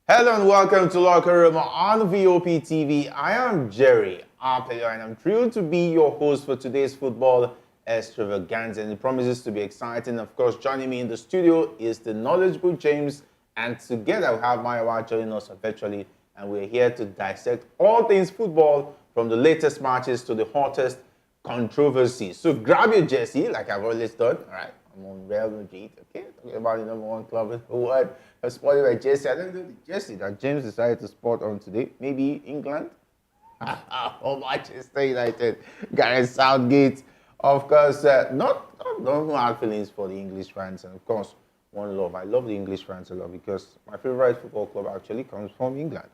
Hello and welcome to Locker Room on VOP TV. I am Jerry Apelio and I'm thrilled to be your host for today's football extravaganza, and it promises to be exciting. Of course, joining me in the studio is the knowledgeable James, and together we have Maya joining us virtually, and we're here to dissect all things football from the latest matches to the hottest controversies. So grab your jersey, like I've always done. All right, I'm on Real Madrid, okay? Talking about the number one club in the world. I'm sporting my jersey. I don't know the jersey that James decided to sport on today. Maybe England? Or Manchester United. Gareth Southgate. Of course, no hard feelings for the English fans. And of course, one love. I love the English fans a lot because my favorite football club actually comes from England.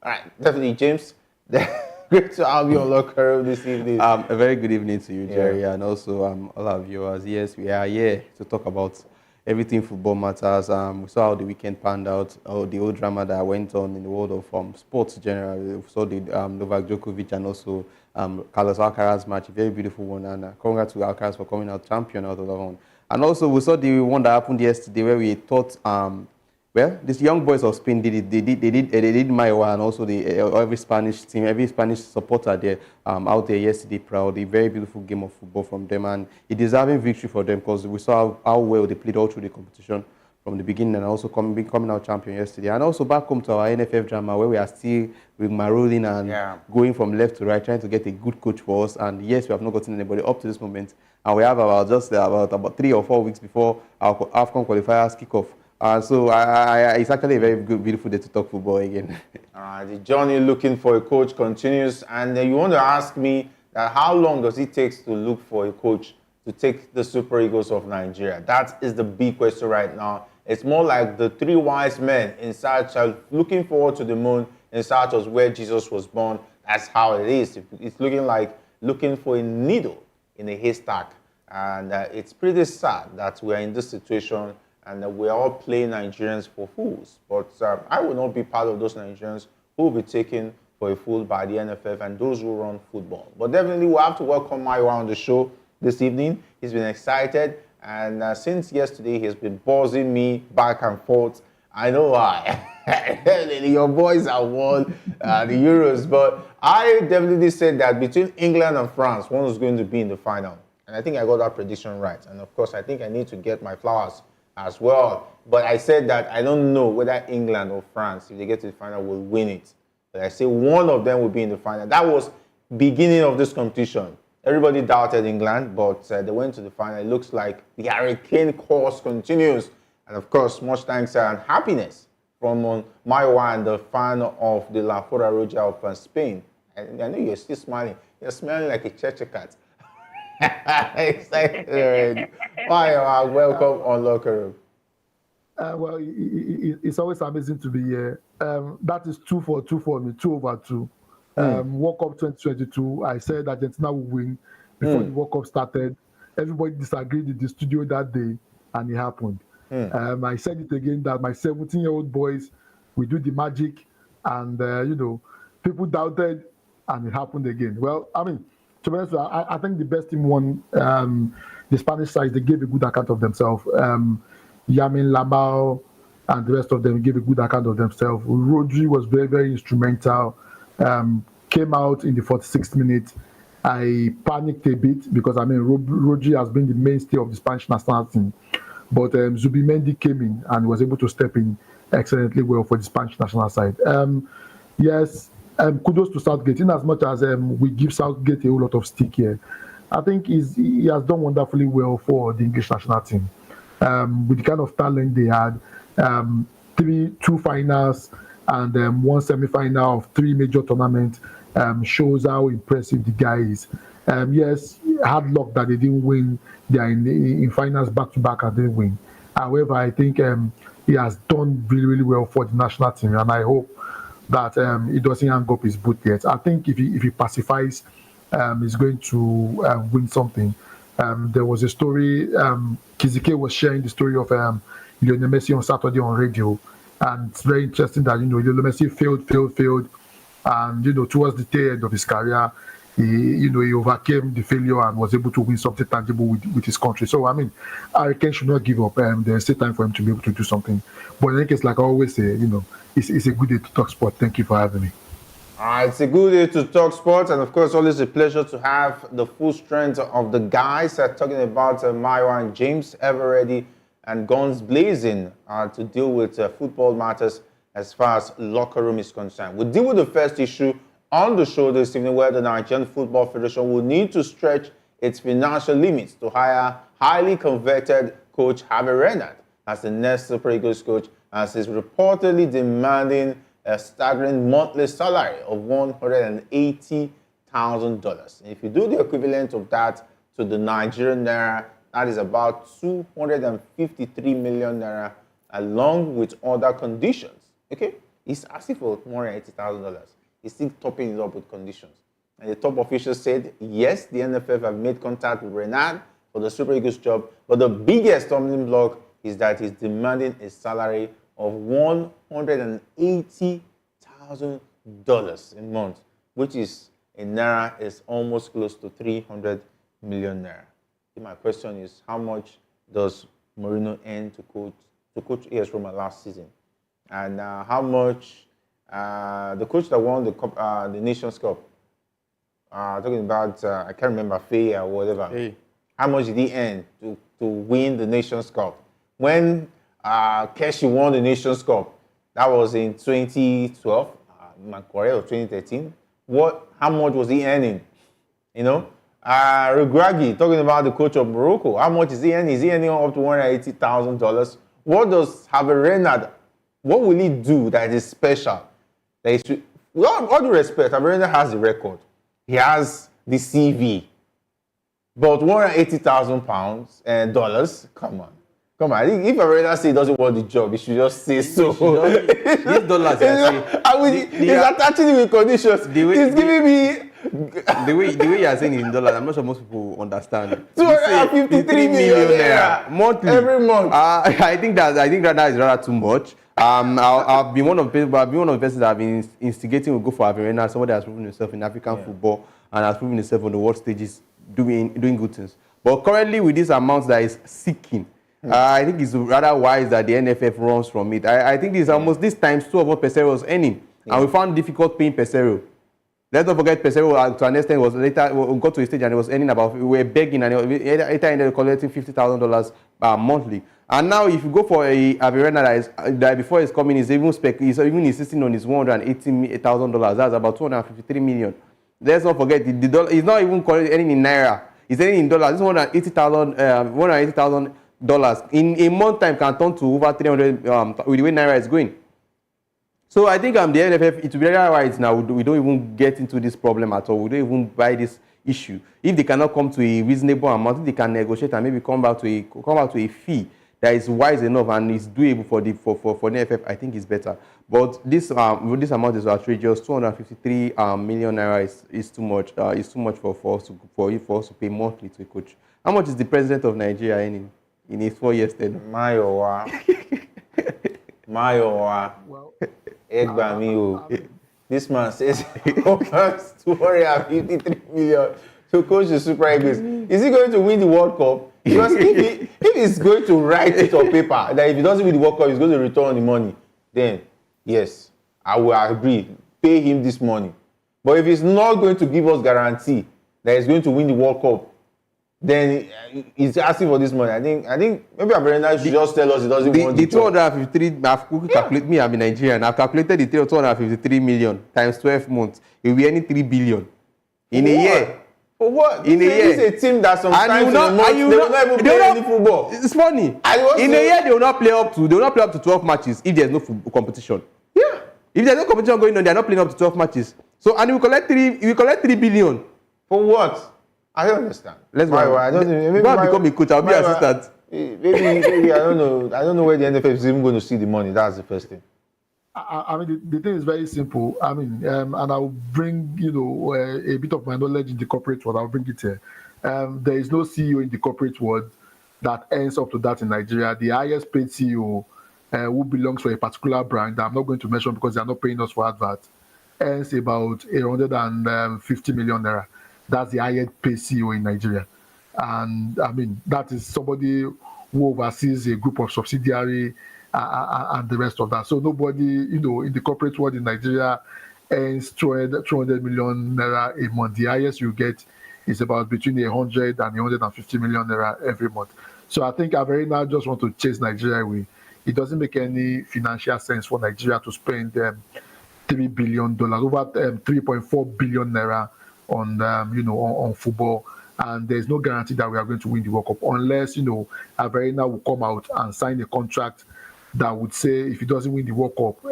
All right, definitely, James. Great to have you on Locker Room this evening. A very good evening to you, Jerry, and also all our viewers. Yes, we are here to talk about everything football matters. We saw how the weekend panned out, the old drama that went on in the world of sports generally. We saw the Novak Djokovic and also Carlos Alcaraz match, a very beautiful one, and congrats to Alcaraz for coming out champion out of that one. And also we saw the one that happened yesterday where we thought well, these young boys of Spain did it. They did Maiwa, and also every Spanish team, every Spanish supporter there out there yesterday proud. A very beautiful game of football from them, and a deserving victory for them because we saw how well they played all through the competition from the beginning, and also coming out champion yesterday. And also back home to our NFF drama where we are still marolling and going from left to right, trying to get a good coach for us. And yes, we have not gotten anybody up to this moment, and we have about 3 or 4 weeks before our AFCON qualifiers kick off. So it's actually a very good, beautiful day to talk football again. The journey looking for a coach continues, and you want to ask me that how long does it take to look for a coach to take the Super Eagles of Nigeria? That is the big question right now. It's more like the 3 wise men in search of looking forward to the moon in search of where Jesus was born. That's how it is. It's looking like looking for a needle in a haystack, and it's pretty sad that we are in this situation. And we're all playing Nigerians for fools. But I will not be part of those Nigerians who will be taken for a fool by the NFF and those who run football. But definitely we'll have to welcome Maiwa on the show this evening. He's been excited. And since yesterday, he's been buzzing me back and forth. I know why. Your boys have won the Euros. But I definitely said that between England and France, one was going to be in the final. And I think I got that prediction right. And of course, I think I need to get my flowers as well. But I said that I don't know whether England or France, if they get to the final, will win it. But I say one of them will be in the final. That was beginning of this competition. Everybody doubted England, but they went to the final. It looks like the hurricane course continues. And of course, much thanks and happiness from Maiwa and the fan of the La Fora Roja of Spain. And I know you're still smiling. You're smiling like a church cat. Excited. Maiwa, welcome on Locker Room. Well, it's always amazing to be here. That is 2-2 for me, 2/2. World Cup 2022, I said Argentina would win before the World Cup started. Everybody disagreed in the studio that day, and it happened. I said it again that my 17-year-old boys will do the magic, and people doubted, and it happened again. Well, I mean, to be honest, I think the best team won. The Spanish side, they gave a good account of themselves. Yamin, Lamau, and the rest of them gave a good account of themselves. Rodri was very, very instrumental. Came out in the 46th minute. I panicked a bit because, Rodri has been the mainstay of the Spanish national team. But Zubimendi came in and was able to step in excellently well for the Spanish national side. Yes. Kudos to Southgate. In as much as we give Southgate a whole lot of stick here, I think he has done wonderfully well for the English national team. With the kind of talent they had, 2 finals and 1 semi-final of 3 major tournaments shows how impressive the guy is. Yes, hard luck that they didn't win. They are in finals back-to-back and didn't win. However, I think he has done really, really well for the national team, and I hope that he doesn't hang up his boot yet. I think if he pacifies, he's going to win something. There was a story, Kizike was sharing the story of Lionel Messi on Saturday on radio, and it's very interesting that, Lionel Messi failed, and, towards the tail end of his career, he overcame the failure and was able to win something tangible with his country. So I mean, Harry Kane should not give up. There's still time for him to be able to do something. But in any case, like I always say, it's a good day to talk sport. Thank you for having me. All right, it's a good day to talk sports, and of course, always a pleasure to have the full strength of the guys talking about Mayo and James ever ready and guns blazing to deal with football matters as far as locker room is concerned. We'll deal with the first issue on the show this evening, where the Nigerian Football Federation will need to stretch its financial limits to hire highly converted coach Javier Renard as the next Super Eagles coach, as he's reportedly demanding a staggering monthly salary of $180,000. If you do the equivalent of that to the Nigerian naira, that is about 253 million naira, along with other conditions. Okay, he's asking for $180,000. He's still topping it up with conditions. And the top officials said, yes, the NFF have made contact with Renard for the Super Eagles job, but the biggest stumbling block is that he's demanding a salary of $180,000 a month, which is in naira is almost close to 300 million naira. My question is, how much does Mourinho earn to coach AS Roma last season? And how much the coach that won the Nations Cup, talking about, I can't remember, Faye or whatever. Hey. How much did he earn to win the Nations Cup? When Keshi won the Nations Cup, that was in 2012, or 2013. How much was he earning? Regragui, talking about the coach of Morocco, how much is he earning? Is he earning up to $180,000? What does Javier Renard, what will he do that is special? With all due respect, Javier Renard has the record. He has the CV. But £180,000 and dollars, come on. I think if Renard says he doesn't want the job, he should just say so. These dollars, he's attaching it with conditions. He's giving me the way you are saying in dollars, I'm not sure most people understand. 253 million naira monthly every month. I think that is rather too much. I've been one of the persons that have been instigating to go for Javier Renard, somebody that has proven himself in African football and has proven himself on the world stages doing good things. But currently, with this amount that is seeking, I think it's rather wise that the NFF runs from it. I think it's almost this times two of what Pesero was earning, and we found it difficult paying Pesero. Let's not forget Pesero to an extent was later we got to a stage and he was earning about, we were begging, and later ended up collecting $50,000 monthly. And now if you go for a Renard that before he's coming, he's even insisting on his $180,000. That's about 253 million. Let's not forget the dollar. He's not even earning in naira. He's earning in dollars. This $180,000 in a month time can turn to over 300 with the way naira is going. So I think the NFF, it will be right now. We don't even get into this problem at all. We don't even buy this issue. If they cannot come to a reasonable amount, if they can negotiate and maybe come back to a fee that is wise enough and is doable for the NFF, I think it's better. But this amount is outrageous. 253 million naira is too much. It's too much for us to pay monthly to a coach. How much is the president of Nigeria earning in his 4 years tenure? Mayowa. Well, this man says he offers 253 million to coach the Super Eagles. Is he going to win the World Cup? Because if he's going to write it on paper that if he doesn't win the World Cup, he's going to return the money, then yes, I will agree. Pay him this money. But if he's not going to give us guarantee that he's going to win the World Cup, then he's asking for this money. I think maybe Renard should just tell us he doesn't want the 253. I'm in Nigeria, and I've calculated the 253 million times 12 months. It will be any 3 billion in a year. For what? In a year, it's a team that sometimes they will not even play any football. It's funny. In a year, they will not play up to 12 matches if there's no competition. Yeah. If there's no competition going on, they're not playing up to 12 matches. So and we collect 3 billion. For what? I don't understand. Let's go. I don't know. Maybe become a coach. I'll be assistant. Maybe I don't know. I don't know where the NFF is even going to see the money. That's the first thing. I mean, the thing is very simple. I mean, and I'll bring a bit of my knowledge in the corporate world. I'll bring it here. There is no CEO in the corporate world that earns up to that in Nigeria. The highest paid CEO who belongs to a particular brand that I'm not going to mention because they are not paying us for advert earns about 150 million naira. That's the highest paid CEO in Nigeria. And I mean, that is somebody who oversees a group of subsidiary and the rest of that. So nobody, in the corporate world in Nigeria earns 200 million naira a month. The highest you get is about between 100 and 150 million naira every month. So I think Averina just want to chase Nigeria away. It doesn't make any financial sense for Nigeria to spend $3 billion, over 3.4 billion naira on football. And there's no guarantee that we are going to win the World Cup unless, Averina will come out and sign a contract that would say if he doesn't win the World Cup,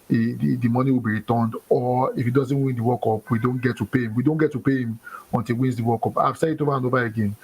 the money will be returned, or if he doesn't win the World Cup, we don't get to pay him. We don't get to pay him until he wins the World Cup. I've said it over and over again.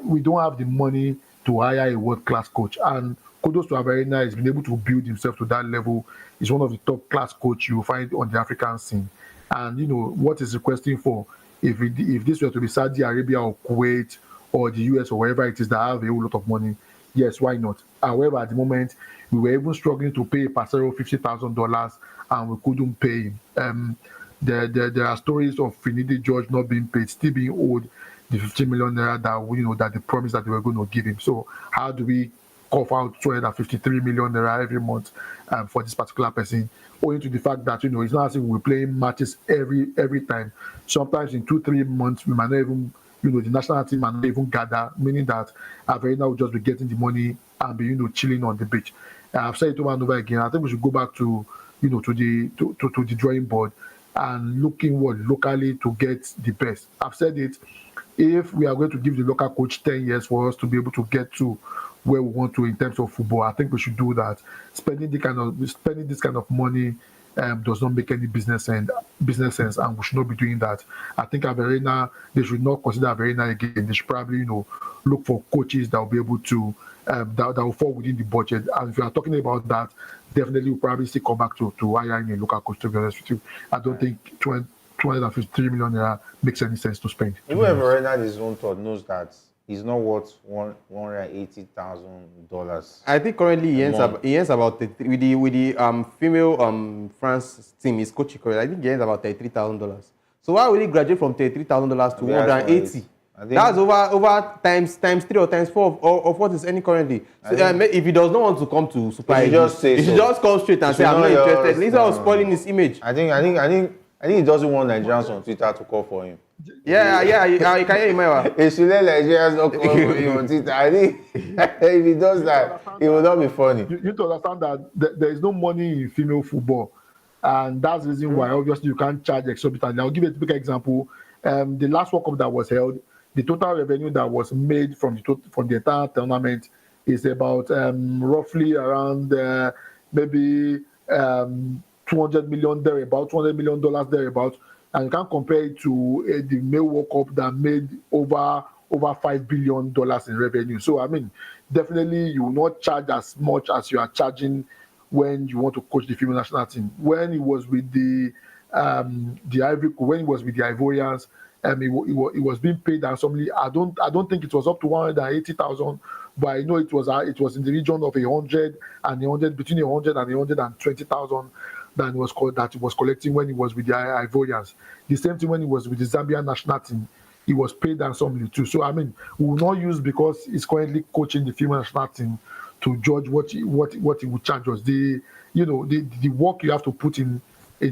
We don't have the money to hire a world-class coach. And kudos to Averina, he's been able to build himself to that level. He's one of the top-class coaches you will find on the African scene. And, what he's requesting for, if this were to be Saudi Arabia or Kuwait or the US or wherever it is that have a whole lot of money, yes, why not? However, at the moment, we were even struggling to pay Pasero $50,000 and we couldn't pay him. There are stories of Finidi George not being paid, still being owed the 15 million naira that they promised that they were going to give him. So how do we cough out 253 million naira every month for this particular person, owing to the fact that it's not as if we're playing matches every time. Sometimes in 2-3 months we might not even the national team might not even gather, meaning that Averina will just be getting the money and be chilling on the beach. I've said it over and over again. I think we should go back to to the drawing board and looking locally to get the best. I've said it. If we are going to give the local coach 10 years for us to be able to get to where we want to in terms of football, I think we should do that. Spending this kind of money does not make any business sense, and we should not be doing that. I think Averina, they should not consider Averina again. They should probably look for coaches that will be able to that will fall within the budget. And if you are talking about that, definitely we'll probably still come back to hiring a local coach, to be honest with you. I don't think 253 million naira makes any sense to spend. Even if Renard his own thought knows that he's not worth $180,000. I think currently he earns about with the female France team he's coaching currently. I think he earns about $33,000. So why will he graduate from $33,000 to 180? That's over times 3 or times 4 of what is earning currently. So if he does not want to come to Super League, he should just come straight and say I'm not interested. Instead of spoiling his image. I think he doesn't want Nigerians on Twitter to call for him. Yeah, you can hear him. He should let Nigerians not call for him on Twitter. I think if he does that, it will not be funny. You need to understand that there is no money in female football, and that's the reason why obviously you can't charge exorbitantly. I'll give you a typical example. The last World Cup that was held, the total revenue that was made from the entire tournament is about roughly around maybe $200 million thereabout, and you can't compare it to the male World Cup that made over $5 billion in revenue. So I mean, definitely you will not charge as much as you are charging when you want to coach the female national team. When he was with the Ivorians, he was being paid handsomely. I don't think it was up to 180,000, but I know it was in the region of between 100 and 120,000 that he was collecting when he was with the Ivorians. The same thing when he was with the Zambian national team, he was paid handsomely too. So I mean, we will not use because he's currently coaching the female national team to judge what he would charge us. The work you have to put in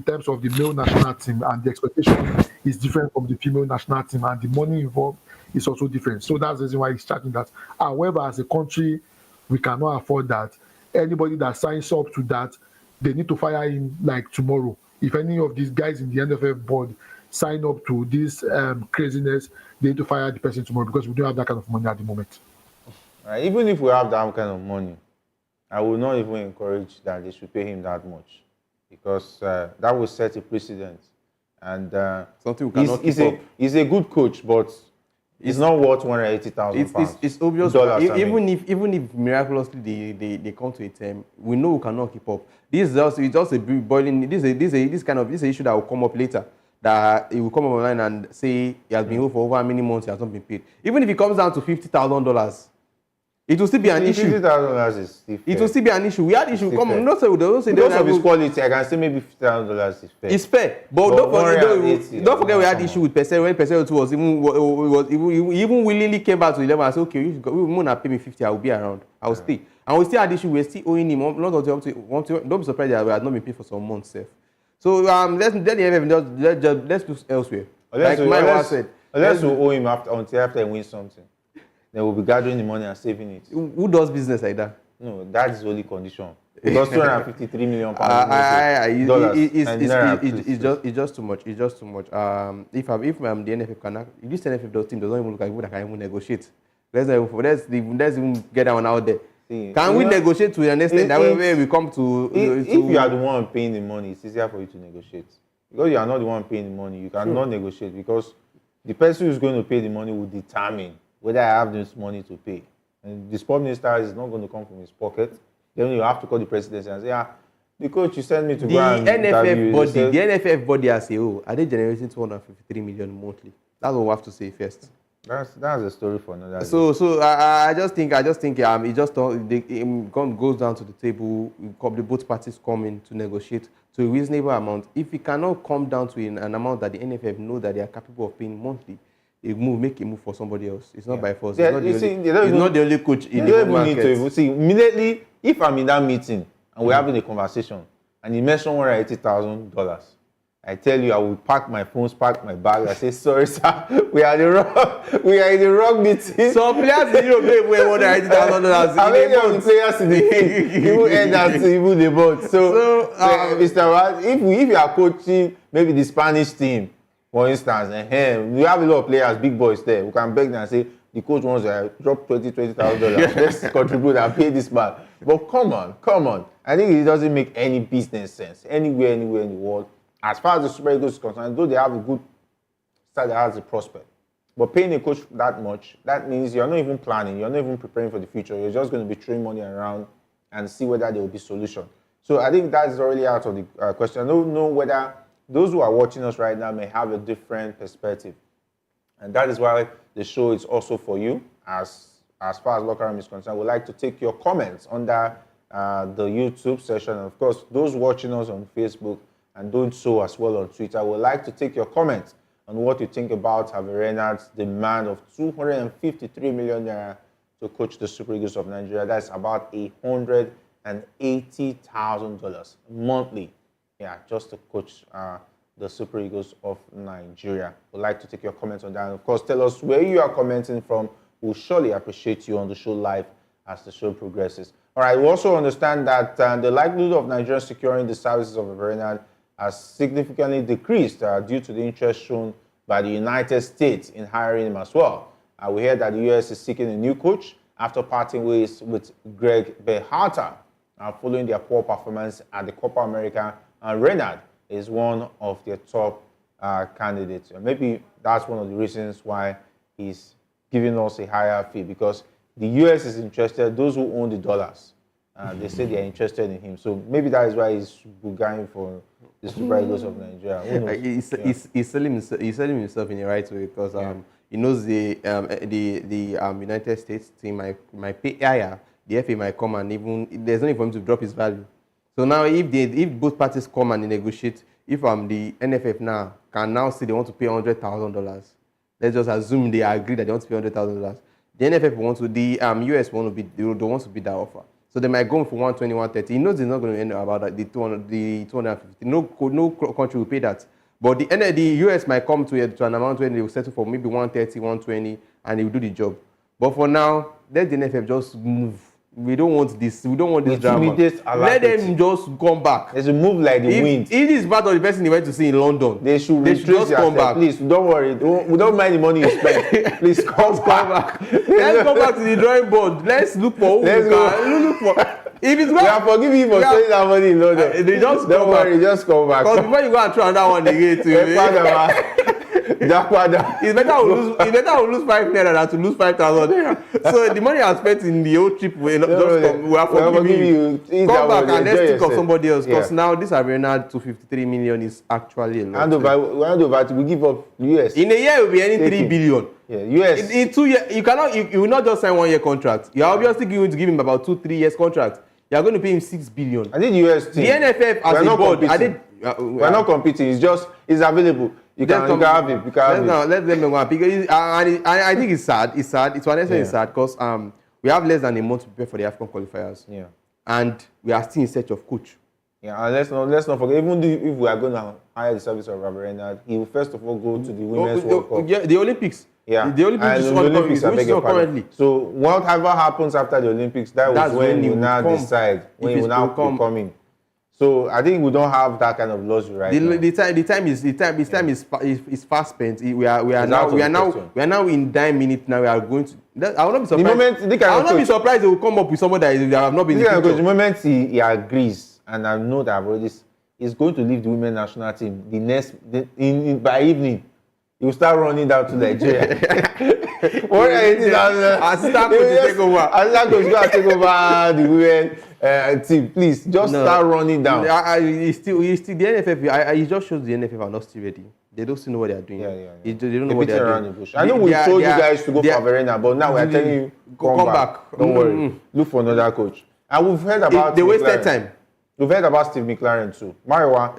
terms of the male national team and the expectation is different from the female national team, and the money involved is also different. So that's the reason why he's charging that. However, as a country, we cannot afford that. Anybody that signs up to that, they need to fire him like tomorrow. If any of these guys in the NFF board sign up to this craziness, they need to fire the person tomorrow because we don't have that kind of money at the moment. Even if we have that kind of money, I will not even encourage that they should pay him that much, because that will set a precedent. And something we cannot keep up. He's a good coach, but it's not worth £180,000. It's obvious. Even if miraculously they come to a term, we know we cannot keep up. This is just a boiling. This is an issue that will come up later. That he will come online and say he has been owed for over how many months he has not been paid. Even if it comes down to $50,000, It will still be an issue. $50,000 is still fair. It will still be an issue. We had issue. Come on, not say don't say because of his quality. I can say maybe $50,000 is fair. It's fair, but don't forget we had issue with Pesero when Pesero 2 was even willingly came back to 11 and said, okay, we gonna pay me 50. I will be around. I will stay. And we still had issue. We're still owing him. Don't be surprised that we had not been paid for some months. Safe. So let's look elsewhere. Like my wife said, unless we owe him until after he wins something. Then we'll be gathering the money and saving it. Who does business like that? No, that is the only condition. Because $253 million it's just too much. It's just too much. If I'm the NFF, if this NFF team doesn't even look like people that can even negotiate. Let's even get that one out there. Can we negotiate to an extent that way we come to? If you are the one paying the money, it's easier for you to negotiate. Because you are not the one paying the money, you cannot negotiate because the person who's going to pay the money will determine whether I have this money to pay. And the sport minister is not going to come from his pocket. Then you have to call the presidency and say, the coach you sent me to go and the NFF body has say, are they generating 253 million monthly? That's what we have to say first. That's a story for another day. So I just think it goes down to the table. Both parties come in to negotiate to a reasonable amount. If it cannot come down to an amount that the NFF know that they are capable of paying monthly, make a move for somebody else. It's not by force. It's not the only coach in the market. See, immediately, if I'm in that meeting and we're having a conversation and he mentioned $180,000, I tell you, I will pack my phones, pack my bag. I say, sorry, sir, we are in the wrong meeting. So players in Europe pay $180,000. How many of the players in the game even end that even the boat? So Mr. Rad, if you are coaching maybe the Spanish team, for instance, we have a lot of players, big boys there, who can beg them and say, the coach wants to drop $20,000. Let's contribute and pay this man. But come on. I think it doesn't make any business sense anywhere in the world. As far as the Super Eagles is concerned, though they have a good side that has a prospect. But paying a coach that much, that means you're not even planning, you're not even preparing for the future. You're just going to be throwing money around and see whether there will be solution. So I think that's already out of the question. I don't know whether those who are watching us right now may have a different perspective. And that is why the show is also for you. As far as Locker Room is concerned, we'd like to take your comments under the YouTube session. And of course, those watching us on Facebook and doing so as well on Twitter, we'd like to take your comments on what you think about Renard's demand of $253 million to coach the Super Eagles of Nigeria. That's about $180,000 monthly. Yeah, just to coach the Super Eagles of Nigeria. We'd like to take your comments on that. And of course, tell us where you are commenting from. We'll surely appreciate you on the show live as the show progresses. All right, we also understand that the likelihood of Nigeria securing the services of Renard has significantly decreased due to the interest shown by the United States in hiring him as well. We hear that the U.S. is seeking a new coach after parting ways with Greg Berhalter following their poor performance at the Copa America. And Renard is one of their top candidates. Maybe that's one of the reasons why he's giving us a higher fee, because the U.S. is interested. Those who own the dollars, they say they're interested in him. So maybe that is why he's going for the Super Eagles of Nigeria. He's selling himself in the right way because he knows the United States team might pay higher. The FA might come and even there's no need for him to drop his value. So now if both parties come and negotiate, if the NFF now can now say they want to pay $100,000, let's just assume they agree that they want to pay $100,000. The NFF wants to, the US want to they want to bid that offer. So they might go for 120, 130. He knows he's not going to end up about the 250. No country will pay that. But the US might come to an amount when they will settle for maybe 130, 120, and he will do the job. But for now, let the NFF just move. We don't want this. We don't want this drama. Let them just come back. There's a move like the wind. It is part of the person he went to see in London. They should just come back. Please, don't worry. We don't mind the money you spend. Please come back. Let's go back to the drawing board. Let's look for. Look for. If it's we are forgiving you for spending that money in London. They just don't worry. Just come back. Because before you go and try that one again, It's better we lose 5 naira than to lose 5,000 naira. So the money I spent in the old trip we are forgiving you. Come back and let's think of somebody else. Because now this Renard 253 million is actually a lot. We give up US. In a year, it will be earning 3 billion. Yeah, US. In 2 years, you will not just sign 1 year contract. You are obviously going to give him about 2-3 years contract. You are going to pay him 6 billion. I think the US team. The NFF as a board, we're not competing. It's available. You can have it. Let them know. Because I think it's sad. It's sad. It's honestly sad because we have less than a month to prepare for the AFCON qualifiers. Yeah. And we are still in search of coach. Yeah, and let's not forget, even if we are going to hire the service of Renard, he will first of all go to the Women's World Cup. Yeah, the Olympics. Yeah, the Olympics is on currently. So whatever happens after the Olympics, that's when you now decide when you now come in. So I think we don't have that kind of luxury right now. The time is fast spent. We are now in 9 minutes now. We are going to. I will not be surprised. I will not be surprised they will come up with someone that have not been. The moment he agrees, and I know that already, he's going to leave the women's national team. By evening, he will start running down to Nigeria. What are you doing? Assistant coach to take over. Assistant coach go and take over the women team. Please, just start running down. He's still the NFF. He just shows the NFF are not still ready. They don't still know what they are doing. They don't know what they are doing. I know we told you guys to go for Verena, but now we are telling you come back. Don't worry. Look for another coach. And we've heard about they wasted time. We've heard about Steve McLaren too. Mariwa,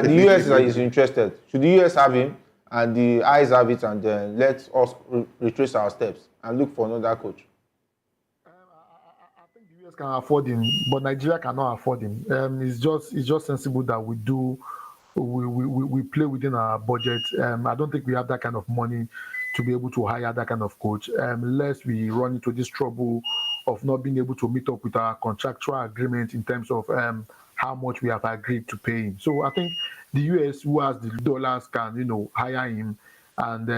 the US is interested. Should the US have him and the eyes have it, and then let us retrace our steps and look for another coach? I think the US can afford him, but Nigeria cannot afford him. It's just sensible that we play within our budget. I don't think we have that kind of money to be able to hire that kind of coach, unless we run into this trouble of not being able to meet up with our contractual agreement in terms of how much we have agreed to pay him. So I think the US, who has the dollars, can hire him, and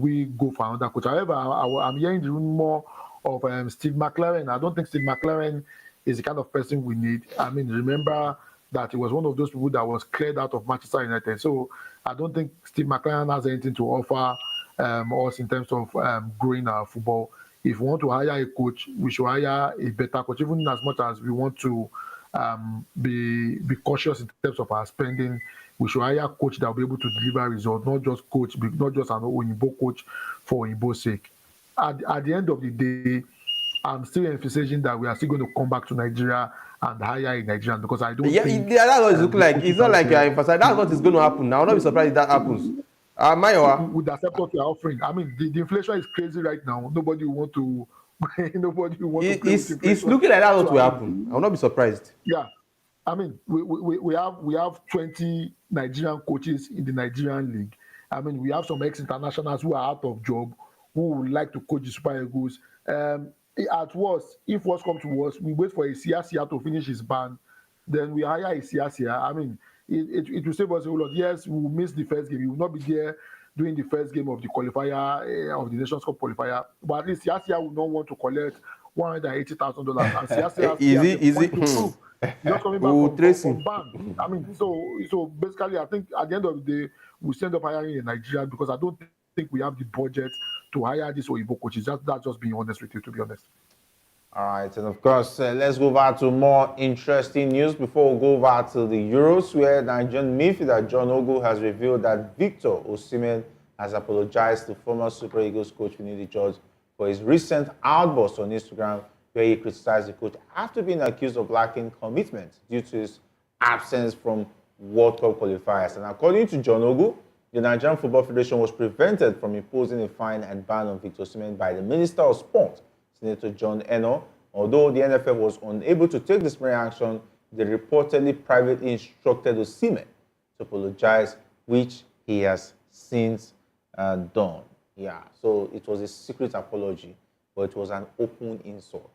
we go for another coach. However, I'm hearing the more of Steve McLaren. I don't think Steve McLaren is the kind of person we need. I mean, remember that he was one of those people that was cleared out of Manchester United. So I don't think Steve McLaren has anything to offer us in terms of growing our football. If we want to hire a coach, we should hire a better coach, even as much as we want to be cautious in terms of our spending. We should hire a coach that will be able to deliver results, not just an Oyinbo coach for Oyinbo's sake. At the end of the day, I'm still emphasizing that we are still going to come back to Nigeria and hire a Nigerian, because I don't think... Yeah, that's what it looks like. It's not like you are emphasizing. That's what is going to happen. I will not be surprised if that happens. Would accept what you are offering. I mean, the inflation is crazy right now. Nobody want to... It's looking like that's what will happen. I will not be surprised. Yeah. I mean, we have 20 Nigerian coaches in the Nigerian league. I mean, we have some ex-internationals who are out of job, who would like to coach the Super Eagles. At worst, if worst comes to worst, we wait for a CSCR to finish his ban, then we hire a CSCR. I mean, it will save us a whole lot. Yes, we will miss the first game. We will not be there during the first game of the qualifier, of the Nations Cup qualifier. But at least CSCR will not want to collect $180,000. And CSCR easy. Just coming back from ban. I mean, so basically, I think at the end of the day, we stand up hiring in Nigeria, because I don't think we have the budget to hire this Oyinbo coaches. That's just being honest with you, to be honest. All right, and of course, let's go back to more interesting news before we go back to the Euros, where Nigerian midfielder John Ogu has revealed that Victor Osimhen has apologized to former Super Eagles coach Finidi George for his recent outburst on Instagram, where he criticized the coach after being accused of lacking commitment due to his absence from World Cup qualifiers. And according to John Ogu, the Nigerian Football Federation was prevented from imposing a fine and ban on Victor Osimhen by the Minister of Sport, Senator John Eno. Although the NFF was unable to take disciplinary action, they reportedly privately instructed Osimhen to apologize, which he has since done. Yeah, so it was a secret apology, but it was an open insult.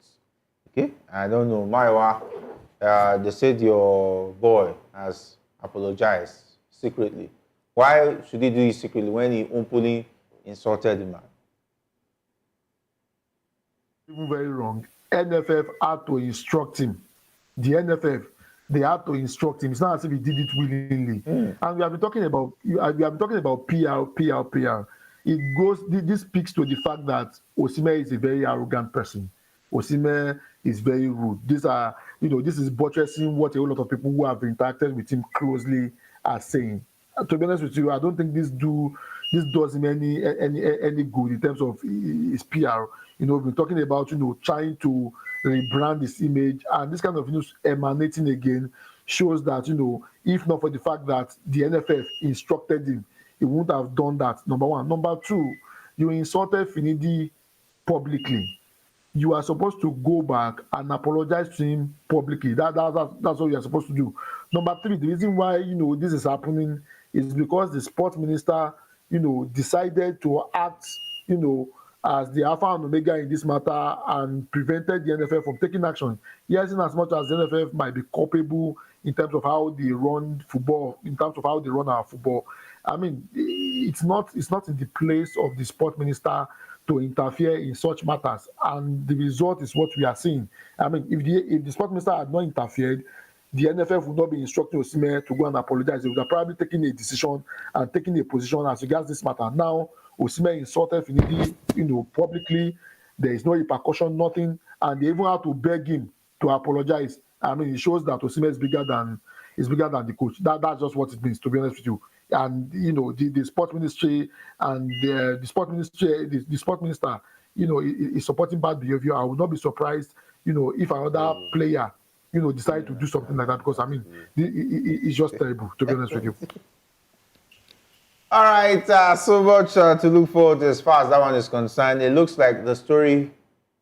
Okay, I don't know, Maiwa, they said your boy has apologized secretly. Why should he do it secretly when he openly insulted the man? Very wrong. NFF had to instruct him. The NFF, they had to instruct him. It's not as if he did it willingly. And we have been talking about PR. It goes. This speaks to the fact that Osimhen is a very arrogant person. Osimhen is very rude. This is buttressing what a whole lot of people who have interacted with him closely are saying. To be honest with you, I don't think this does him any good in terms of his PR. We're talking about trying to rebrand his image, and this kind of news emanating again shows that if not for the fact that the NFF instructed him, he wouldn't have done that. Number one. Number two, you insulted Finidi publicly. You are supposed to go back and apologize to him publicly. That's what you are supposed to do. Number three, the reason why this is happening is because the sports minister decided to act as the alpha and omega in this matter and prevented the NFF from taking action. Yes, in as much as the NFF might be culpable in terms of how they run football, in terms of how they run our football, I mean, it's not in the place of the sport minister to interfere in such matters, and the result is what we are seeing. I mean, if the sport minister had not interfered, the NFF would not be instructing Osimhen to go and apologize. They would have probably taken a decision and taken a position as regards this matter. Now, Osimhen insulted Finidi, publicly. There is no repercussion, nothing, and they even have to beg him to apologize. I mean, it shows that Osimhen is bigger than the coach. That's just what it means, to be honest with you. And the sport ministry and the sport minister, is supporting bad behavior. I would not be surprised, if another player, decide to do something like that, because I mean, it's just terrible, to be honest with you. All right, so much to look forward to as far as that one is concerned. It looks like the story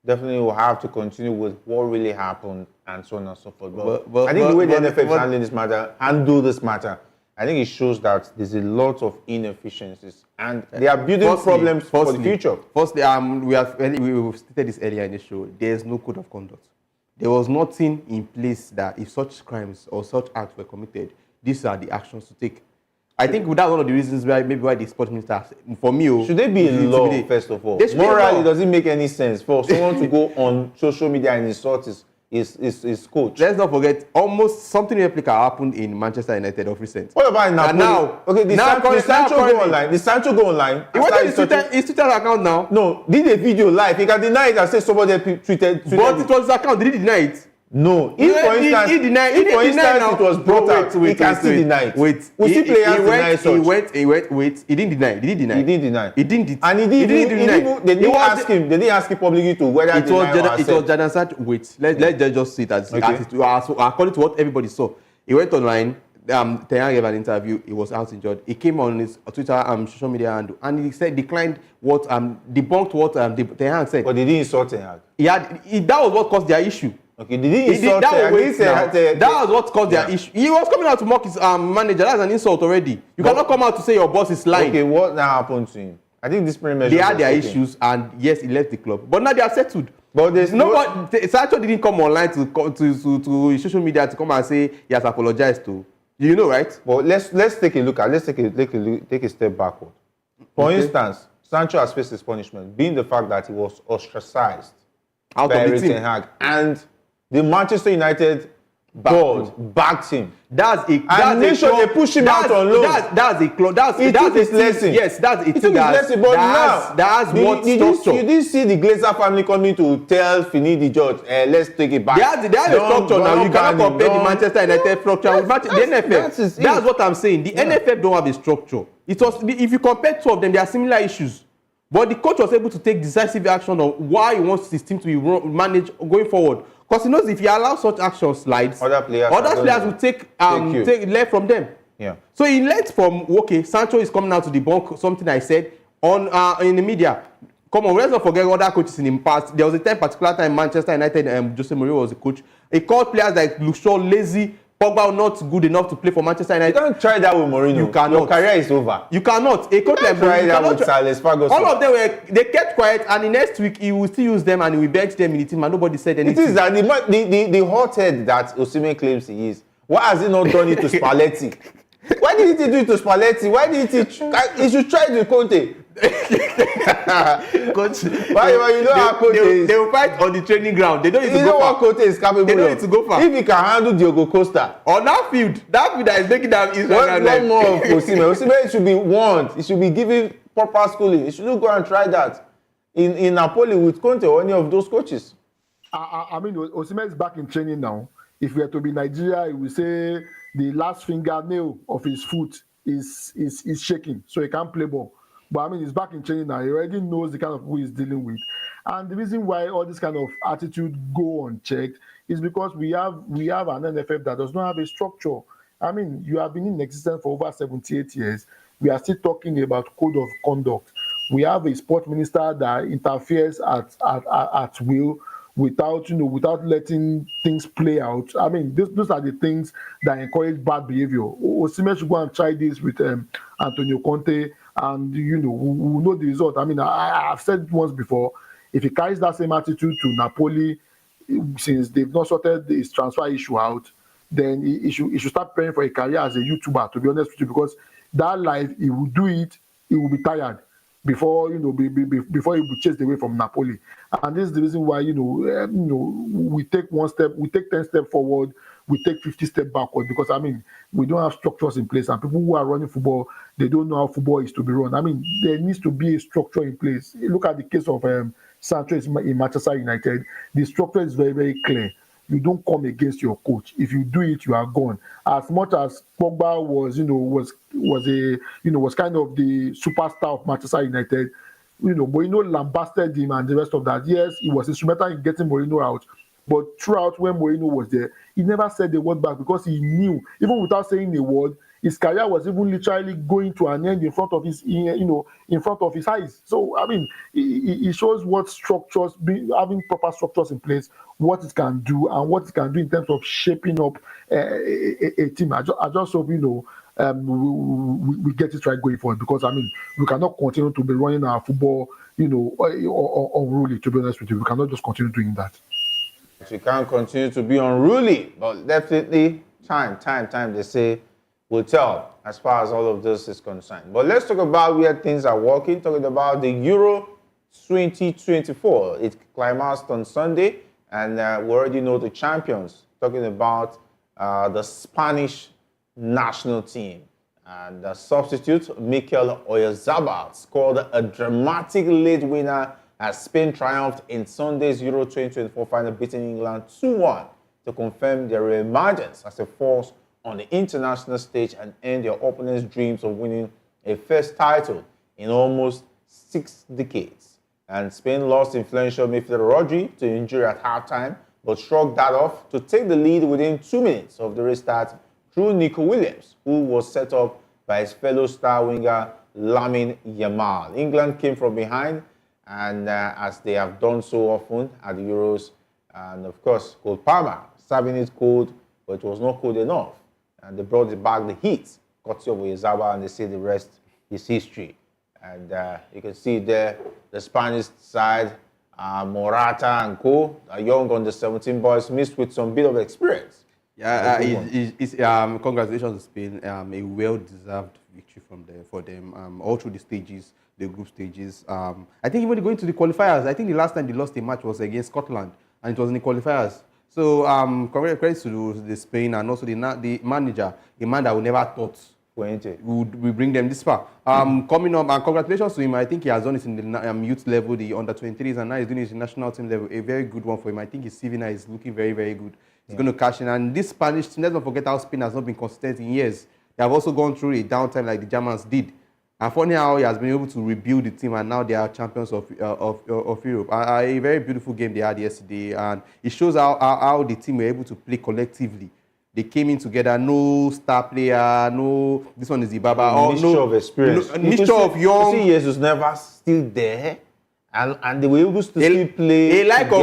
definitely will have to continue with what really happened and so on and so forth. But I think the way the NFF is handling this matter, I think it shows that there's a lot of inefficiencies and they are building problems for the future. Firstly, we've stated this earlier in the show. There's no code of conduct. There was nothing in place that if such crimes or such acts were committed, these are the actions to take. I think that's one of the reasons why the sports minister, for me, should they be in law first of all? Morally, does it make any sense for someone to go on social media and insult his coach? Let's not forget, almost something replica happened in Manchester United of recent. What about Napoli? And now, okay, did Sancho go online? Did Sancho go online? He went to his Twitter account now. No, did a video live. He can deny it and say somebody tweeted. But it was his account. Did he deny it? No. If for instance it was brought out, he can still deny it. We see players deny such. He didn't deny. Did he deny? He didn't deny. He didn't. And he didn't. They didn't ask him publicly to whether it was Jadon Sancho. Wait, let's just see it as according to what everybody saw. He went online. Ten Hag gave an interview. He was out injured. He came on his Twitter social media and he said debunked what Ten Hag said. But they didn't insult Ten Hag. That was what caused their issue. Okay, did he insult that was what caused their issue. He was coming out to mock his manager. That's an insult already. You cannot come out to say your boss is lying. Okay, what now happened to him? I think this measure. They had their issues, and yes, he left the club. But now they are settled. But there's nobody. Sancho didn't come online to social media to come and say he has apologized to. You know, right? Well, let's take a look at. Let's take a step backward. For instance, Sancho has faced his punishment, being the fact that he was ostracized out of the team, and the Manchester United board backed him. They push him out on loan. That's his lesson. Yes, that's it. But now, that's what structure. You didn't see the Glazer family coming to tell Finidi George, let's take it back. They have a structure now. You cannot compare the Manchester United structure with the NFF. That's what I'm saying. The NFF don't have a structure. If you compare two of them, there are similar issues. But the coach was able to take decisive action on why he wants his team to be managed going forward. Because he knows if he allows such action slides, other players will take left from them. Yeah. So he learned from Sancho is coming out to debunk something I said on in the media. Come on, let's not forget other coaches in the past. There was a particular time Manchester United, Jose Mourinho was the coach. He called players like Luke Shaw lazy. Pogba not good enough to play for Manchester United. You can't try that with Mourinho. You cannot. Your career is over. You cannot. A coach like Mourinho, you cannot try that with Ferguson. All of them they kept quiet, and the next week he will still use them and he will bench them in the team, and nobody said anything. It is that the hothead that Osimhen claims he is. Why has he not done it to Spalletti? Why didn't he do it to Spalletti? Why didn't he should try to Conte. Coach, Why you know how Conte is? They will fight on the training ground. They don't need to go far. What Conte is capable They don't of. need to go far. If he can handle Diogo Costa. On that field that is making them One more of Osimhen. Osimhen should be warned. He should be given proper schooling. He shouldn't go and try that in Napoli with Conte or any of those coaches. I mean, Osimhen is back in training now. If we are to be Nigeria, he will say the last fingernail of his foot is shaking, so he can't play ball. But I mean, he's back in training now. He already knows the kind of who he's dealing with. And the reason why all this kind of attitude go unchecked is because we have an NFF that does not have a structure. I mean, you have been in existence for over 78 years. We are still talking about code of conduct. We have a sport minister that interferes at will without letting things play out. I mean, those are the things that encourage bad behavior. Osimhen should go and try this with Antonio Conte, and we'll know the result. I mean, I've said it once before. If he carries that same attitude to Napoli, since they've not sorted his transfer issue out, then he should start preparing for a career as a YouTuber. To be honest with you, because that life, he will do it. He will be tired before before he will be chased away from Napoli. And this is the reason why we take 1 step, we take 10 steps forward, we take 50 steps backward, because I mean, we don't have structures in place, and people who are running football, they don't know how football is to be run. I mean, there needs to be a structure in place. Look at the case of Sancho in Manchester United. The structure is very, very clear. You don't come against your coach. If you do it, you are gone. As much as Pogba was kind of the superstar of Manchester United, Mourinho lambasted him and the rest of that. Yes, he was instrumental in getting Mourinho out, but throughout when Mourinho was there, he never said a word back, because he knew, even without saying a word, his career was even literally going to an end in front of his, in front of his eyes. So I mean, it shows what structures, having proper structures in place, what it can do and what it can do in terms of shaping up a team. I just hope we get it right going forward, because I mean, we cannot continue to be running our football, unruly. To be honest with you, we cannot just continue doing that. We can't continue to be unruly, but definitely time, they say, will tell as far as all of this is concerned. But let's talk about where things are working, talking about the Euro 2024. It climaxed on Sunday, and we already know the champions, talking about the Spanish national team. And the substitute, Mikel Oyarzabal, scored a dramatic late winner as Spain triumphed in Sunday's Euro 2024 final, beating England 2-1 to confirm their re-emergence as a force on the international stage and end their opponents' dreams of winning a first title in almost 6 decades. And Spain lost influential midfielder Rodri to injury at halftime, but shrugged that off to take the lead within 2 minutes of the restart through Nico Williams, who was set up by his fellow star winger Lamine Yamal. England came from behind, and as they have done so often at the Euros, and of course, Cole Palmer serving it cold, but it was not cold enough. And they brought it back the heat, courtesy of Oyarzabal, and they say the rest is history. And you can see there the Spanish side, Morata and co, a young under 17 boys, mixed with some bit of experience. Yeah, congratulations to Spain. A well-deserved victory for them all through the stages, the group stages. I think even going to the qualifiers, I think the last time they lost a match was against Scotland, and it was in the qualifiers. So credit to the Spain, and also the manager, a man that we never thought would bring them this far. Coming up, and congratulations to him. I think he has done it in the youth level, the under-23s, and now he's doing it in the national team level. A very good one for him. I think his CV now is looking very, very good. He's going to cash in. And this Spanish team, let's not forget how Spain has not been consistent in years. They have also gone through a downtime like the Germans did. And funny how he has been able to rebuild the team, and now they are champions of Europe. A very beautiful game they had yesterday, and it shows how the team were able to play collectively. They came in together, no star player, no, this one is the Baba. Mixture of experience. Mixture of young. You see, Jesus never still there. And they were able to still play. A like of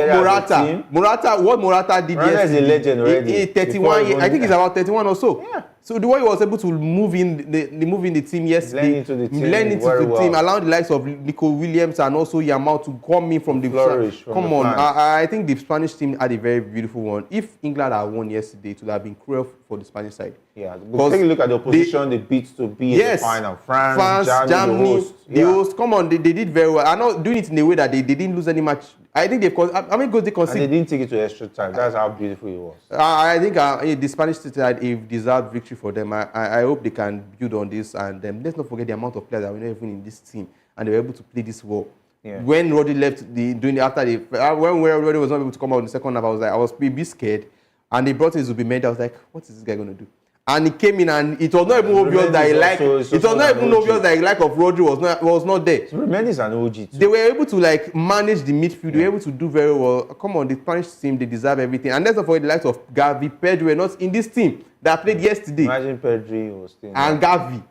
Morata. What Morata did yesterday. Morata is a legend already. 31 years. I think he's about 31 or so. Yeah. So the way he was able to move in the team yesterday, learn into the team, allowing the likes of Nico Williams and also Yamal to come in from the flourish. I think the Spanish team had a very beautiful one. If England had won yesterday, it would have been cruel for the Spanish side. Yeah, but take a look at the opposition they beat to be in the final. France, Germany, the host. The host. Come on, they did very well. I'm not doing it in a way that they didn't lose any match. I think they've how many goals they conceded? And they didn't take it to extra time. That's how beautiful it was. I think the Spanish side, if deserved victory for them, I hope they can build on this. And let's not forget the amount of players that were not even in this team, and they were able to play this well. Yeah. When Rodri left when Rodri was not able to come out in the second half, I was a bit scared. And they brought in Osimhen. I was like, what is this guy going to do? And he came in, and it was not even obvious that he liked. It was not even obvious that he like of Rodri was not there. So Renard is an OG too. They were able to manage the midfield. They were able to do very well. Come on, the Spanish team, they deserve everything. And let's not forget the likes of Gavi, Pedri were not in this team that played yesterday. Imagine Pedri was still and Gavi.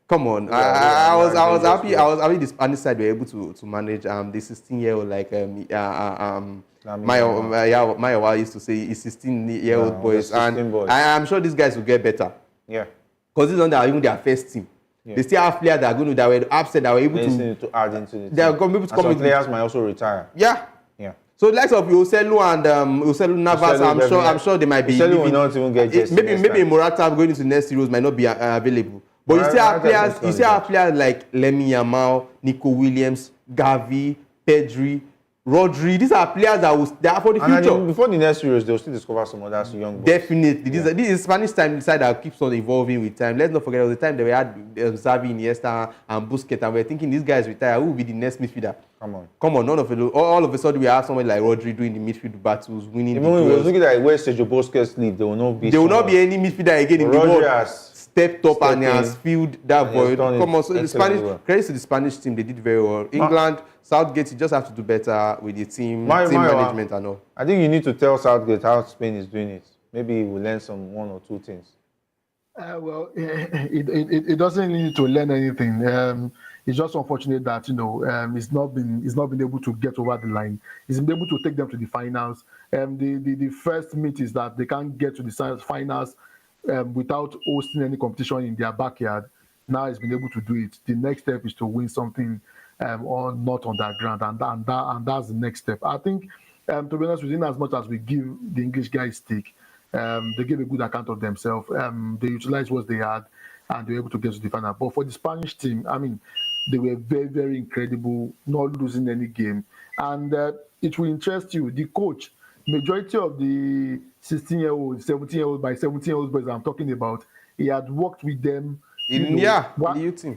Come on, I was happy. I was happy the Spanish side were able to manage the 16-year-old Mayowa used to say he's 16-year-old boys, and I'm sure these guys will get better. Yeah, because these are even their first team. Yeah. They still have players that are going that were upset, that were able to add into the team. They are going to come. Players might also retire. Yeah. So the likes of Joselu and Joselu Navas, I'm sure they might be. Joselu will not even get maybe Morata going into next Euros might not be available. But you still have players like Lemmy Yamal, Nico Williams, Gavi, Pedri, Rodri. These are players that are for the future. Before the next Euros, they'll still discover some other young boys. Definitely. This is Spanish time side that keeps on evolving with time. Let's not forget, there was a time that we had Xavi, Iniesta, and Busquets, and we're thinking these guys retire. Who will be the next midfielder? Come on. All of a sudden, we have someone like Rodri doing the midfield battles, winning. Even when we were looking at where Sergio Busquets leave, there will not be. There will not be any midfielder again in the world. Stepped up and has filled that void. Come on, so the Spanish credit to the Spanish team, they did very well. England, Southgate, you just have to do better with the team management and all. I think you need to tell Southgate how Spain is doing it. Maybe we'll learn one or two things. It doesn't need to learn anything. It's just unfortunate that he's not been able to get over the line. He's been able to take them to the finals. The first meet is that they can't get to the finals without hosting any competition in their backyard. Now he's been able to do it. The next step is to win something not on that ground, and that's the next step. I think, to be honest with you, in as much as we give the English guys stick, they give a good account of themselves. They utilized what they had, and they were able to get to the final. But for the Spanish team, I mean, they were very, very incredible, not losing any game. And it will interest you, the coach. Majority of the 16-year-olds, 17-year-olds, by 17-year-olds boys I'm talking about, he had worked with them.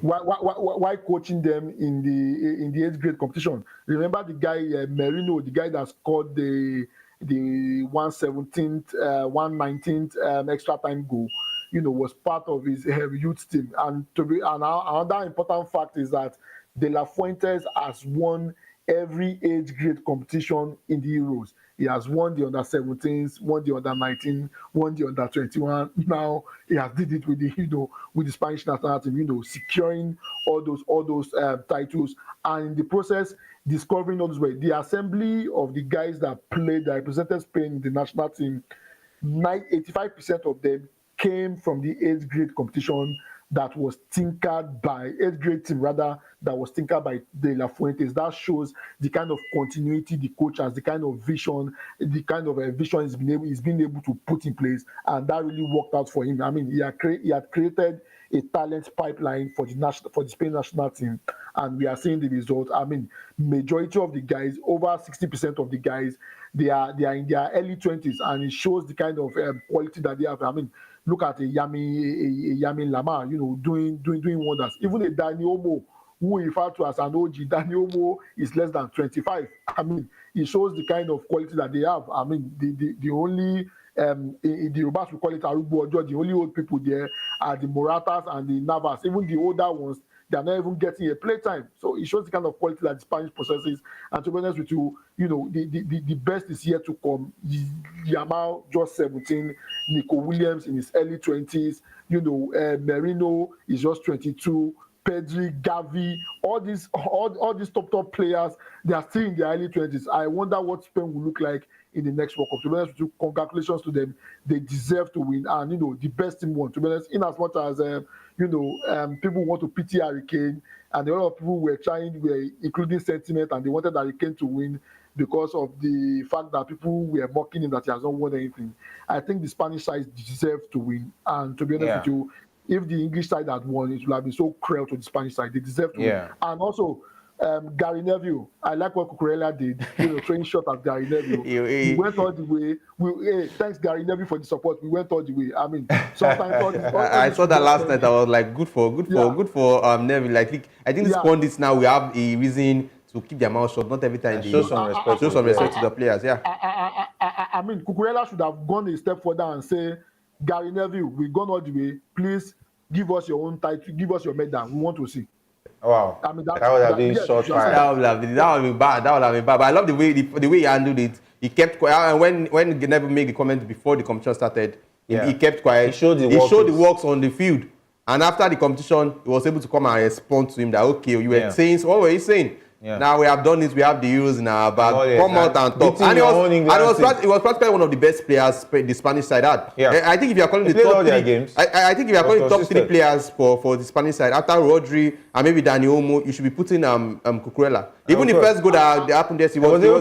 Why coaching them in the 8th grade competition? Remember the guy Merino, the guy that scored the 117th, 119th extra time goal, was part of his youth team. And another important fact is that De La Fuentes has won every 8th grade competition in the Euros. He has won the under-17s, won the under-19, won the under-21. Now he has did it with the Spanish national team, securing all those titles, and in the process discovering all those ways. The assembly of the guys that represented Spain in the national team, 85% of them came from the 8th grade competition that was tinkered by 8th grade team that was tinkered by De La Fuentes. That shows the kind of continuity the coach has, the kind of vision he's been able to put in place, and that really worked out for him. I mean, he had created a talent pipeline for the Spain national team, and we are seeing the result. I mean, majority of the guys, over 60% of the guys, they are in their early 20s, and it shows the kind of quality that they have. I mean, look at a Yamin Lamar, doing wonders. Even a Dani Olmo, who we refer to as an OG, Dani Olmo is less than 25. I mean, it shows the kind of quality that they have. I mean, the only the Yorubas we call it Arugbo Ojo, the only old people there are the Moratas and the Navas. Even the older ones, they are not even getting a playtime. So it shows the kind of quality that the Spanish possesses. And to be honest with you, the best is yet to come. Yamal, just 17. Nico Williams in his early 20s. Merino is just 22. Pedri, Gavi, all these top players, they are still in their early 20s. I wonder what Spain will look like in the next World Cup. To be honest with you, congratulations to them. They deserve to win, and the best team won. To be honest, in as much as people want to pity Harry Kane, and a lot of people were including sentiment, and they wanted Harry Kane to win because of the fact that people were mocking him that he has not won anything. I think the Spanish side deserves to win, and to be honest with you, if the English side had won, it would have been so cruel to the Spanish side. They deserve to win. And also, Gary Neville, I like what Cucurella did, throwing shot at Gary Neville. He went all the way. Thanks, Gary Neville, for the support. We went all the way. I mean, sometimes I saw that last night. I was like, good for Neville. Like, I think these pundits now, we have a reason to keep their mouth shut. Not every time they show some respect to the players. Yeah. I mean, Cucurella should have gone a step further and say, Gary Neville, we've gone all the way. Please give us your own title, give us your medal. We want to see. Wow. I mean, that would have been short fire. That would have been bad. But I love the way he handled it. He kept quiet. And when Neville made the comment before the competition started, he kept quiet. He showed the works on the field. And after the competition, he was able to come and respond to him that, okay, you were saying, so what were you saying? Yeah. Now we have done it. We have the Euros in our bag. Come out and talk. And it was practically one of the best players the Spanish side had. Yeah. I think if you are calling the top three games, I think if you are calling top three players for the Spanish side after Rodri and maybe Dani Olmo, you should be putting Cucurella. Even the first goal that happened there, he was and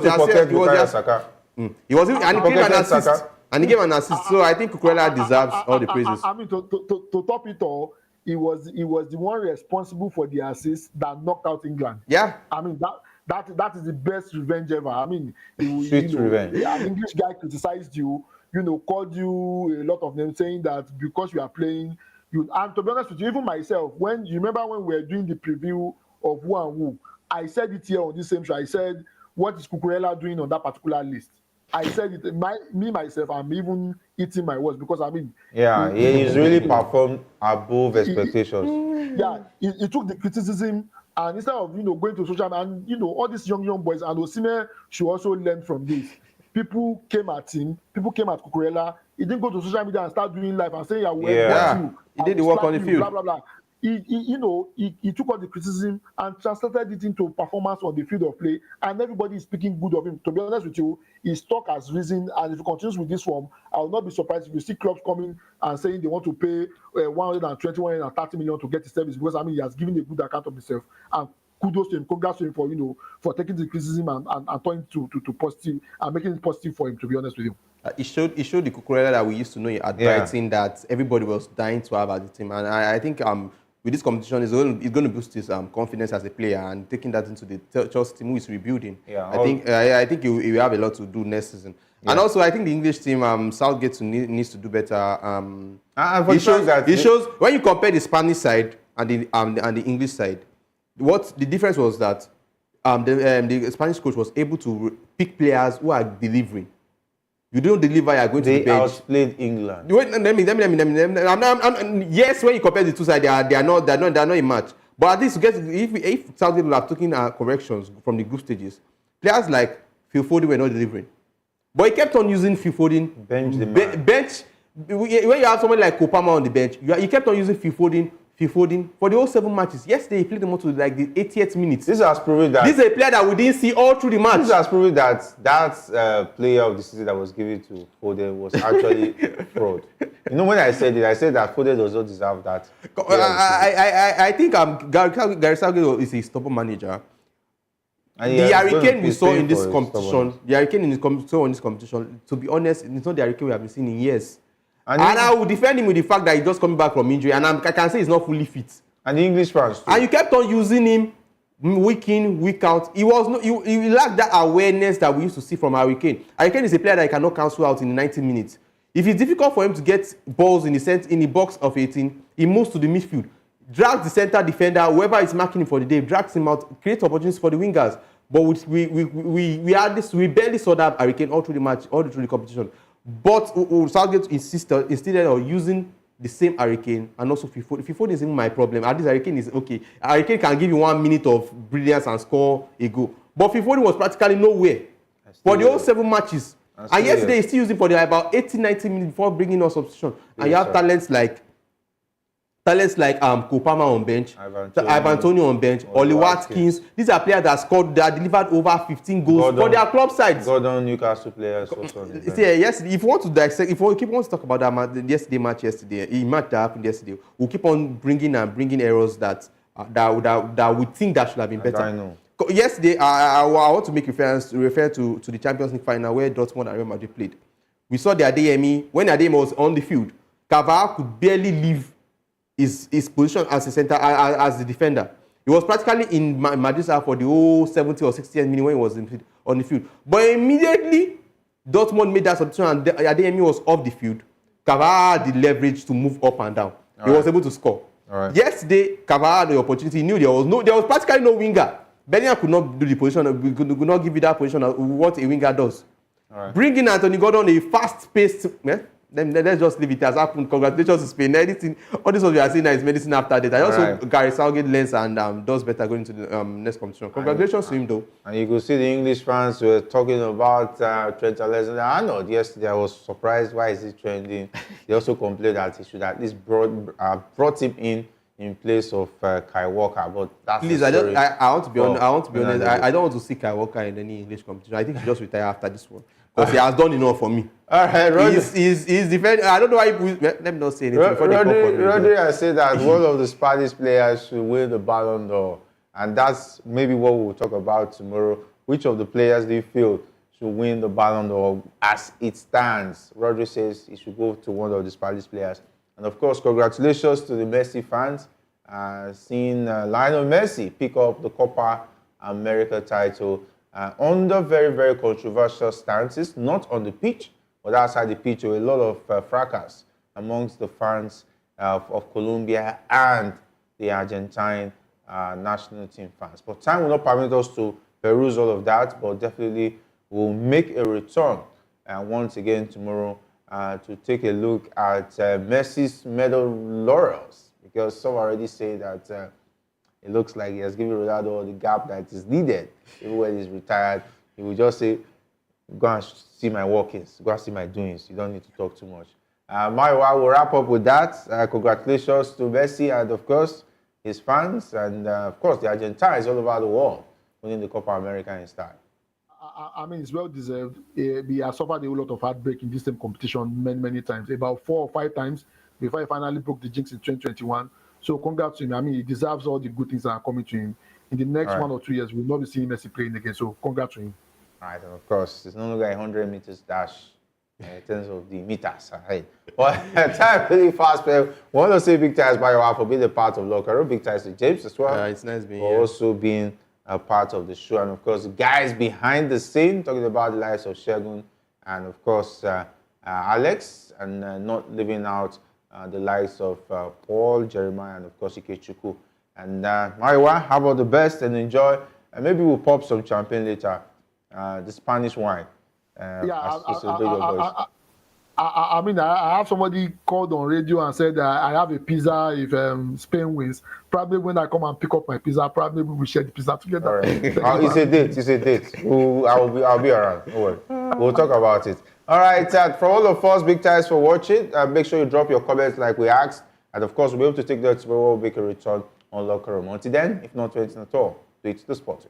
he gave an assist. So I think Cucurella deserves all the praises. I mean, to top it all, he was the one responsible for the assist that knocked out England. Yeah. I mean, that is the best revenge ever. I mean, revenge. An English guy criticized you, called you a lot of names, saying that because you are playing, and to be honest with you, even myself, when you remember when we were doing the preview of who and who, I said it here on this same show. I said, what is Cucurella doing on that particular list? I said it, myself, I'm even eating my words because I mean... Yeah, he's really performed above expectations. He took the criticism and instead of, going to social media and, all these young boys, and Osimhen should also learn from this. People came at him, people came at Cucurella. He didn't go to social media and start doing live and saying, he did the work on the field. Blah, blah, blah. He took all the criticism and translated it into performance on the field of play, and everybody is speaking good of him. To be honest with you, his stock has risen, and if he continues with this form, I will not be surprised if you see clubs coming and saying they want to pay 120, 130 million to get his service, because I mean he has given a good account of himself. And kudos to him, congrats to him for taking the criticism and turning to positive and making it positive for him. To be honest with you. It showed the Cucurella that we used to know at Brighton that everybody was dying to have at the team, and I think with this competition, it's going to boost his confidence as a player and taking that into the Chelsea team who is rebuilding. Yeah, I think he will have a lot to do next season. Yeah. And also, I think the English team, Southgate needs to do better. It shows when you compare the Spanish side and the English side, what the difference was that the Spanish coach was able to pick players who are delivering. You don't deliver, you are going to the bench. They outplayed England. Wait, let me. Yes, when you compare the two sides, they are not a match. But at least if Southgate will have taken corrections from the group stages, players like Phil Foden were not delivering. But he kept on using Phil Foden. Bench. When you have someone like Copa America on the bench, he kept on using Phil Foden for the whole 7 matches. Yesterday, he played them up to like the 80th minutes. This has proven that... This is a player that we didn't see all through the match. This has proven that player of the season that was given to Foden was actually fraud. When I said that Foden does not deserve that. I think Gary Southgate is a stubborn manager. The Hurricane we saw in this competition, to be honest, it's not the Hurricane we have been seeing in years. And I will defend him with the fact that he's just coming back from injury, and I can say he's not fully fit. And the English fans too. And you kept on using him week in, week out. He lacked that awareness that we used to see from Hurricane. Hurricane is a player that cannot cancel out in 90 minutes. If it's difficult for him to get balls in the box of 18, he moves to the midfield, drags the center defender, whoever is marking him for the day, drags him out, creates opportunities for the wingers. But we barely saw that Hurricane all through the match, all through the competition. But Southgate insisted on using the same Hurricane and also Fifo. Fifo isn't my problem. At least Hurricane is okay. Hurricane can give you 1 minute of brilliance and score a goal. But Fifo was practically nowhere for the whole 7 matches. And yesterday he's still using for about 80-90 minutes before bringing on substitution. And you have talents like Talents like Kopama on bench, Ivan Toney on bench, Oli Watkins. These are players that scored, that delivered over 15 goals for their club sides. Gordon, Newcastle players. See, yes, if you want to dissect, if we keep on to talk about that match yesterday, that happened yesterday, we'll keep on bringing errors that we think that should have been better. I know. Yesterday, I want to make refer to the Champions League final where Dortmund and Real Madrid played. We saw the Adeyemi, when Adeyemi was on the field, Carvajal could barely leave his position as a center, as the defender. He was practically in Madrid's half for the whole 70 or 60th minute when he was on the field. But immediately, Dortmund made that substitution and Adeyemi was off the field. Carvajal had the leverage to move up and down. He was able to score. Yesterday, Carvajal had the opportunity. He knew there was practically no winger. Bellingham could not do the position, could not give you that position of what a winger does. Bringing Anthony Gordon a fast-paced... let's just leave it as happened. Congratulations to Spain. Anything, all this what we are saying now is medicine after that. I also Gary Southgate learns and does better going to the next competition. Congratulations to him though. And you could see the English fans were talking about Trent Alexander-Arnold. Yesterday I was surprised. Why is he trending? They also complained that he should at least brought him in place of Kai Walker. But that's please, I want to be honest. I don't want to see Kai Walker in any English competition. I think he just retire after this one. Because he has done enough for me. All right, Rodri. He's defending. I don't know why. Let me not say anything. Rodri has said that one of the Spanish players should win the Ballon d'Or. And that's maybe what we'll talk about tomorrow. Which of the players do you feel should win the Ballon d'Or as it stands? Rodri says he should go to one of the Spanish players. And of course, congratulations to the Messi fans. Seeing Lionel Messi pick up the Copa America title. Under very, very controversial stances, not on the pitch, but outside the pitch, with a lot of fracas amongst the fans of Colombia and the Argentine national team fans. But time will not permit us to peruse all of that, but definitely we'll make a return once again tomorrow to take a look at Messi's medal laurels, because some already say that it looks like he has given Ronaldo the gap that is needed. Even when he's retired, he will just say, go and see my workings, go and see my doings. You don't need to talk too much. Maiwa, we'll wrap up with that. Congratulations to Messi and, of course, his fans. And, of course, the Argentines all over the world winning the Copa America in style. I mean, it's well deserved. He has suffered a lot of heartbreak in this same competition many times, about 4 or 5 times before he finally broke the jinx in 2021. So congrats to him. I mean, he deserves all the good things that are coming to him. In the next 1 or 2 years, we'll not be seeing Messi playing again. So congrats to him. All right, and of course, it's no longer a 100 meters dash in terms of the meters ahead. But time really fast. We want to say big thanks by your for being a part of Locker Room. Big thanks to James as well. Yeah, it's nice being here. Also being a part of the show. And of course, the guys behind the scene, talking about the lives of Shegun and of course, Alex, and not leaving out the likes of Paul, Jeremiah, and of course Ikechukwu. And Mariwa, have all the best and enjoy. And maybe we'll pop some champagne later. The Spanish wine. I mean, I have somebody called on radio and said that I have a pizza if Spain wins. Probably when I come and pick up my pizza, probably we will share the pizza together. All right. It's a date. I'll be around. Don't worry. We'll talk about it. All right, for all of us, big thanks for watching. Make sure you drop your comments like we asked. And of course, we'll be able to take that tomorrow. We'll make a return on Locker Room. Until then, if not anything at all, do it to the spot.